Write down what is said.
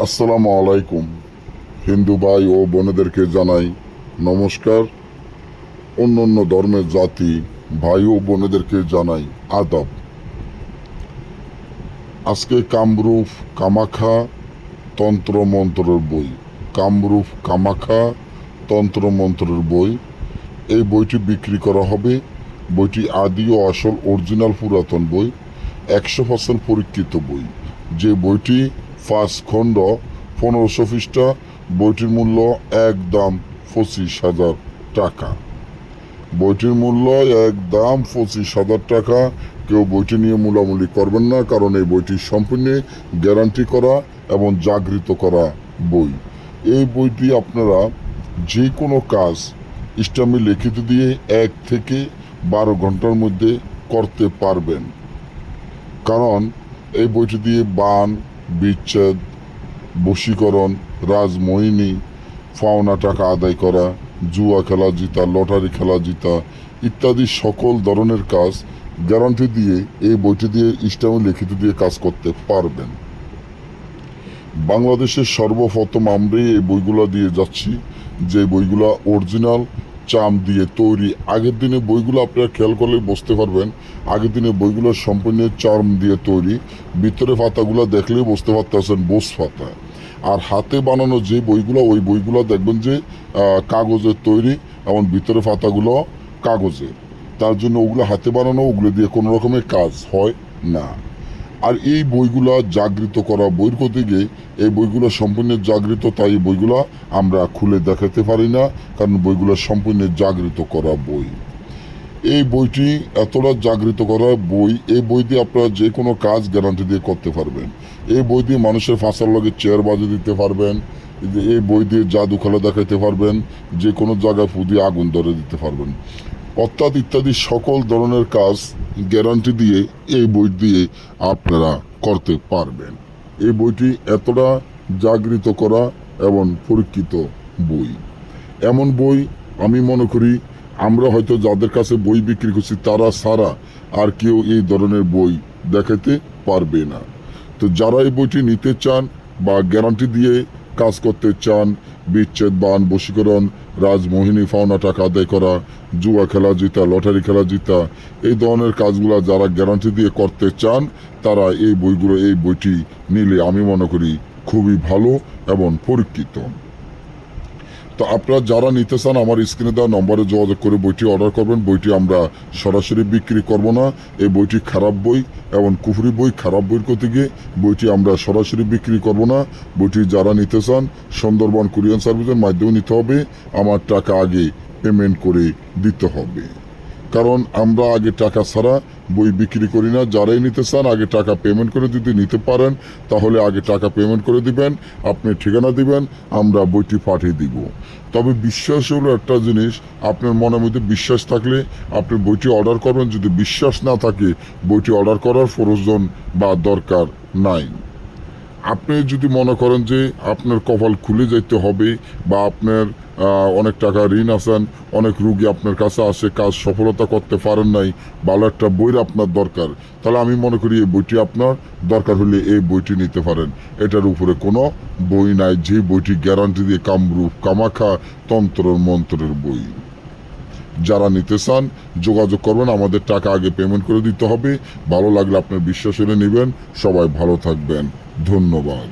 আসসালামু আলাইকুম। হিন্দু ভাই ও বোনেদেরকে জানাই নমস্কার। অন্য অন্য ধর্মের জাতি ভাই ও বোনেদেরকে জানাই আদাব। আজকে কামরূপ কামাখ্যা তন্ত্র মন্ত্রের বই, কামরূপ কামাখ্যা তন্ত্র মন্ত্রের বই, এই বইটি বিক্রি করা হবে। বইটি আদি ও আসল অরিজিনাল পুরাতন বই, 100% পরীক্ষিত বই। যে বইটি 5 খণ্ড, 1500 পৃষ্ঠা। বইটির মূল্য একদম 25,000 টাকা। বইটির মূল্য একদম 25,000 টাকা। কেউ বইটি নিয়ে মূলামূলি করবেন না, কারণ এই বইটি সম্পূর্ণ গ্যারান্টি করা এবং জাগৃত করা বই। এই বইটি আপনারা যে কোনো কাজ ইসলামী লিখিত দিয়ে 1 থেকে 12 ঘন্টার মধ্যে করতে পারবেন। কারণ এই বইটি দিয়ে বান, বিচ্ছেদ, বশীকরণ, রাজমোহিনী, পাওনা টাকা আদায় করা, জুয়া খেলা জিতা, লটারি খেলা জিতা ইত্যাদি সকল ধরনের কাজ গ্যারান্টি দিয়ে এই বইটি দিয়ে ইসলামী লিখিত দিয়ে কাজ করতে পারবেন। বাংলাদেশের সর্বপ্রথম আমরা এই বইগুলো দিয়ে যাচ্ছি, যে বইগুলো অরিজিনাল চাম দিয়ে তৈরি। আগের দিনে বইগুলো আপনারা খেয়াল করলে বুঝতে পারবেন, আগের দিনে বইগুলো সম্পূর্ণ চাম দিয়ে তৈরি। ভিতরে পাতাগুলো দেখলেই বুঝতে পারতেছেন বোস পাতা। আর হাতে বানানো যে বইগুলো, ওই বইগুলো দেখবেন যে কাগজের তৈরি এবং ভিতরে পাতাগুলো কাগজের। তার জন্য ওগুলো হাতে বানানো, ওগুলো দিয়ে কোনো রকমের কাজ হয় না। আর এই বইগুলো জাগৃত করা বইয়ের করতে গিয়ে এই বইগুলো সম্পূর্ণ জাগৃত, তাই এই বইগুলো আমরা খুলে দেখাতে পারি না, কারণ বইগুলো সম্পূর্ণ জাগৃত করা বই। এই বইটি এতটা জাগৃত করা বই, এই বই দিয়ে আপনারা যে কোনো কাজ গ্যারান্টি দিয়ে করতে পারবেন। এই বই দিয়ে মানুষের ফাঁসার লগে চেয়ার বাজিয়ে দিতে পারবেন। এই বই দিয়ে জাদু খেলা দেখাইতে পারবেন, যে কোনো জায়গায় ফু দিয়ে আগুন ধরে দিতে পারবেন, অর্থাৎ ইত্যাদি সকল ধরনের কাজ গ্যারান্টি দিয়ে এই বই দিয়ে আপনারা করতে পারবেন। এই বইটি এতটা জাগৃত করা এবং পরীক্ষিত বই। এমন বই আমি মনে করি আমরা হয়তো যাদের কাছে বই বিক্রি করছি তারা ছাড়া আর কেউ এই ধরনের বই দেখাতে পারবে না। তো যারা এই বইটি নিতে চান বা গ্যারান্টি দিয়ে কাজ করতে চান, বিচ্ছেদ, বান, বশীকরণ, রাজমোহিনী, পাওনা টাকা আদায় করা, জুয়া খেলা জিতা, লটারি খেলা জিতা, এই ধরনের কাজগুলো যারা গ্যারান্টি দিয়ে করতে চান তারা এই বইটি নিলে আমি মনে করি খুবই ভালো এবং পরীক্ষিত। তো আপনারা যারা নিতে চান আমার স্ক্রিনে দেওয়া নম্বরে যোগাযোগ করে বইটি অর্ডার করবেন। বইটি আমরা সরাসরি বিক্রি করব না। এই বইটি খারাপ বই এবং কুফরি বই। খারাপ বইয়ের করতে গিয়ে বইটি আমরা সরাসরি বিক্রি করব না। বইটি যারা নিতে চান সুন্দরবন কুরিয়ার সার্ভিসের মাধ্যমে নিতে হবে। আমার টাকা আগে পেমেন্ট করে দিতে হবে, কারণ আমরা আগে টাকা ছাড়া বই বিক্রি করি না। যারাই নিতে চান আগে টাকা পেমেন্ট করে যদি নিতে পারেন তাহলে আগে টাকা পেমেন্ট করে দিবেন, আপনি ঠিকানা দিবেন, আমরা বইটি পাঠিয়ে দিব। তবে বিশ্বাস হলো একটা জিনিস, আপনার মনের মধ্যে বিশ্বাস থাকলে আপনি বইটি অর্ডার করবেন। যদি বিশ্বাস না থাকে বইটি অর্ডার করার প্রয়োজন বা দরকার নাই। আপনি যদি মনে করেন যে আপনার কপাল খুলে যেতে হবে বা আপনার অনেক টাকা ঋণ আছেন, অনেক রুগী আপনার কাছে আসে, কাজ সফলতা করতে পারেন নাই, ভালো একটা বইয়ের আপনার দরকার, তাহলে আমি মনে করি এই বইটি আপনার দরকার হলে এই বইটি নিতে পারেন। এটার উপরে কোনো বই নাই যে বইটি গ্যারান্টি দিয়ে কামরূপ কামাখ্যা তন্ত্র মন্ত্রের বই। যারা নিতে চান যোগাযোগ করবেন, আমাদের টাকা আগে পেমেন্ট করে দিতে হবে। ভালো লাগলে আপনার বিশ্বাস হলে নেবেন। সবাই ভালো থাকবেন, ধন্যবাদ।